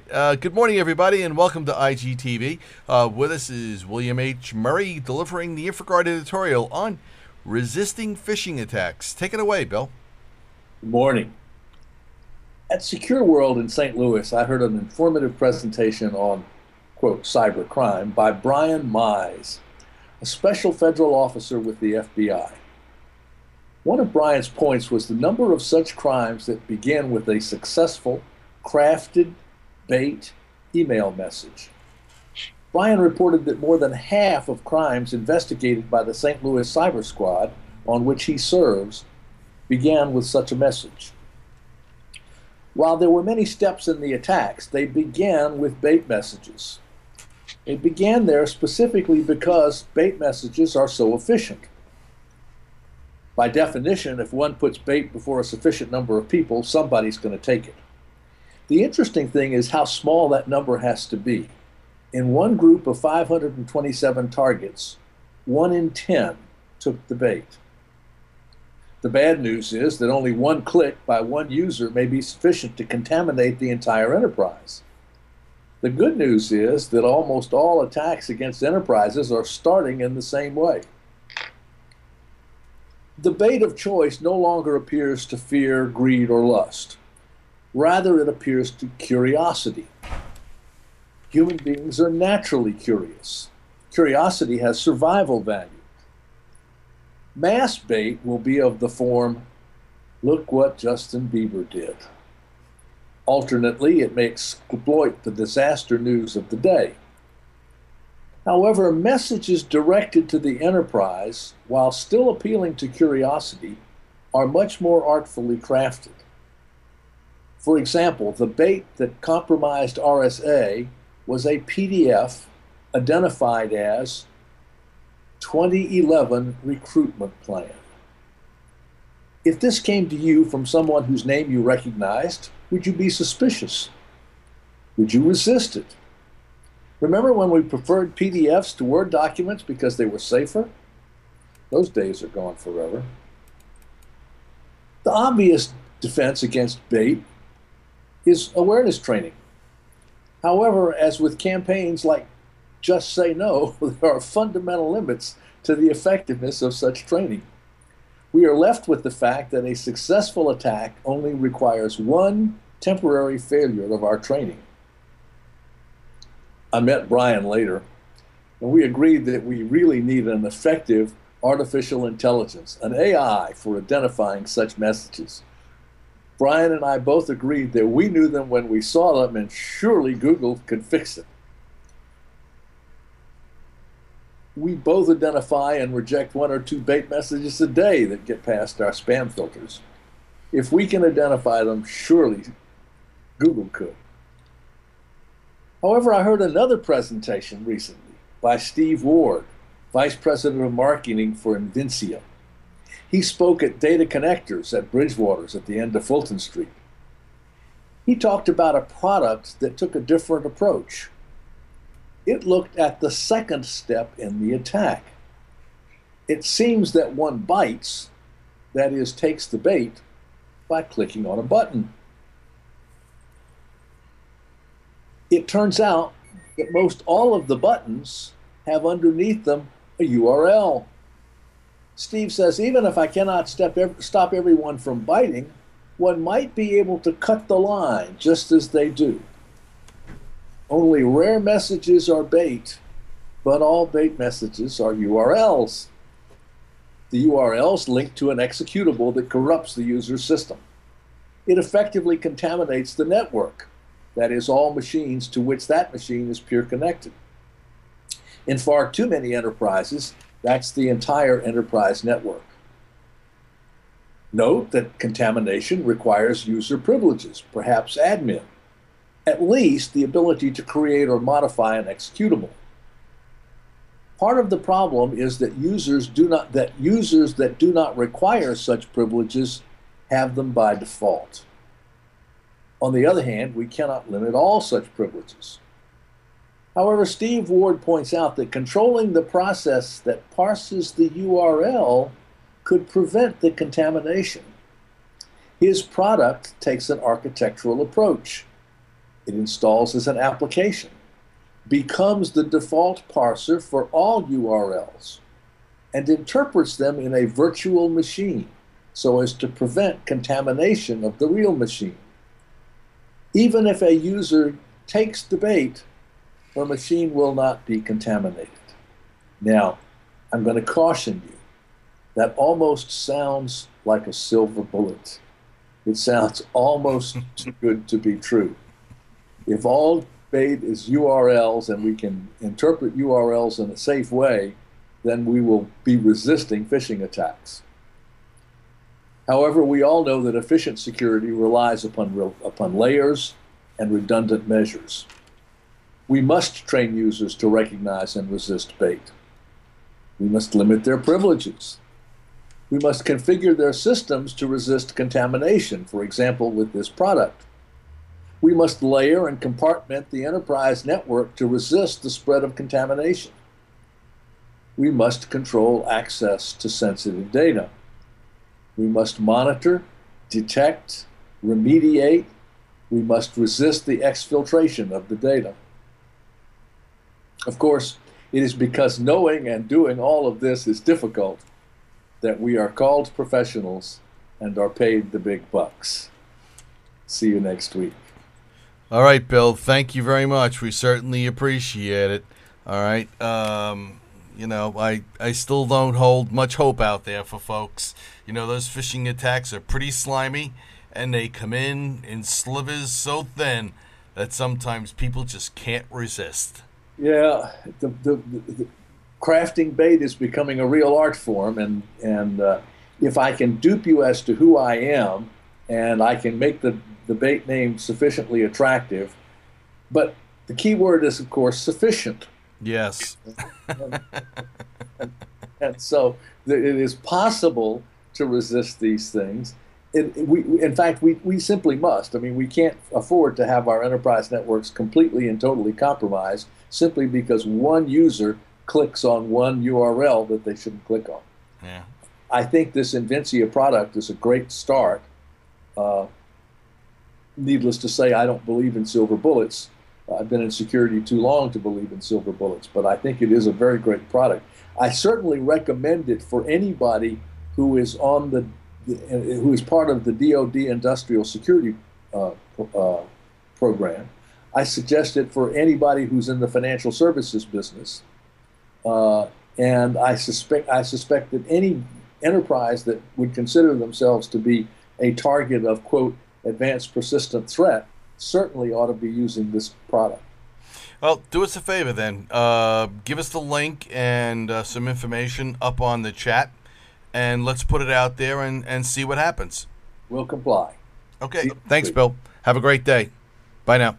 Good morning, everybody, and welcome to IGTV. With us is William H. Murray delivering the InfraGard editorial on resisting phishing attacks. Take it away, Bill. Good morning. At Secure World in St. Louis, I heard an informative presentation on, quote, cybercrime by Brian Mize, a special federal officer with the FBI. One of Brian's points was the number of such crimes that begin with a successful, crafted bait email message. Brian reported that more than half of crimes investigated by the St. Louis Cyber Squad, on which he serves, began with such a message. While there were many steps in the attacks, they began with bait messages. It began there specifically because bait messages are so efficient. By definition, if one puts bait before a sufficient number of people, somebody's going to take it. The interesting thing is how small that number has to be. In one group of 527 targets, 1 in 10 took the bait. The bad news is that only one click by one user may be sufficient to contaminate the entire enterprise. The good news is that almost all attacks against enterprises are starting in the same way. The bait of choice no longer appears to fear, greed, or lust. Rather, it appears to curiosity. Human beings are naturally curious. Curiosity has survival value. Mass bait will be of the form, look what Justin Bieber did. Alternately, it may exploit the disaster news of the day. However, messages directed to the enterprise, while still appealing to curiosity, are much more artfully crafted. For example, the bait that compromised RSA was a PDF identified as 2011 recruitment plan. If this came to you from someone whose name you recognized, would you be suspicious? Would you resist it? Remember when we preferred PDFs to Word documents because they were safer? Those days are gone forever. The obvious defense against bait is awareness training. However, as with campaigns like Just Say No, there are fundamental limits to the effectiveness of such training. We are left with the fact that a successful attack only requires one temporary failure of our training. I met Brian later, and we agreed that we really need an effective artificial intelligence, an AI, for identifying such messages. Brian and I both agreed that we knew them when we saw them, and surely Google could fix it. We both identify and reject 1 or 2 bait messages a day that get past our spam filters. If we can identify them, surely Google could. However, I heard another presentation recently by Steve Ward, Vice President of Marketing for Invincea. He spoke at Data Connectors at Bridgewater's at the end of Fulton Street. He talked about a product that took a different approach. It looked at the second step in the attack. It seems that one bites, that is, takes the bait, by clicking on a button. It turns out that most all of the buttons have underneath them a URL. Steve says, even if I cannot stop everyone from biting, one might be able to cut the line just as they do. Only rare messages are bait, but all bait messages are URLs. The URLs link to an executable that corrupts the user's system. It effectively contaminates the network, that is, all machines to which that machine is peer connected. In far too many enterprises, that's the entire enterprise network. Note that contamination requires user privileges, perhaps admin, at least the ability to create or modify an executable. Part of the problem is that users that do not require such privileges have them by default. On the other hand, we cannot limit all such privileges. However, Steve Ward points out that controlling the process that parses the URL could prevent the contamination. His product takes an architectural approach. it installs as an application, becomes the default parser for all URLs, and interprets them in a virtual machine so as to prevent contamination of the real machine. Even if a user takes the bait, the machine will not be contaminated. Now, I'm going to caution you. That almost sounds like a silver bullet. It sounds almost too good to be true. If all bait is URLs and we can interpret URLs in a safe way, then we will be resisting phishing attacks. However, we all know that efficient security relies upon layers and redundant measures. We must train users to recognize and resist bait. We must limit their privileges. We must configure their systems to resist contamination, for example, with this product. We must layer and compartment the enterprise network to resist the spread of contamination. We must control access to sensitive data. We must monitor, detect, remediate. We must resist the exfiltration of the data. Of course, it is because knowing and doing all of this is difficult that we are called professionals and are paid the big bucks. See you next week. All right, Bill. Thank you very much. We certainly appreciate it. All right. I still don't hold much hope out there for folks. Those phishing attacks are pretty slimy, and they come in slivers so thin that sometimes people just can't resist. Yeah, the crafting bait is becoming a real art form, and if I can dupe you as to who I am, and I can make the bait name sufficiently attractive, but the key word is, of course, sufficient. Yes. and so it is possible to resist these things. In fact, we simply must. I mean, we can't afford to have our enterprise networks completely and totally compromised simply because one user clicks on one URL that they shouldn't click on. Yeah. I think this Invincea product is a great start. Needless to say, I don't believe in silver bullets. I've been in security too long to believe in silver bullets, but I think it is a very great product. I certainly recommend it for anybody who is who is part of the DoD industrial security program. I suggest it for anybody who's in the financial services business, and I suspect that any enterprise that would consider themselves to be a target of, quote, advanced persistent threat certainly ought to be using this product. Well, do us a favor then. Give us the link and some information up on the chat, and let's put it out there and see what happens. We'll comply. Okay. Thanks, Bill. Have a great day. Bye now.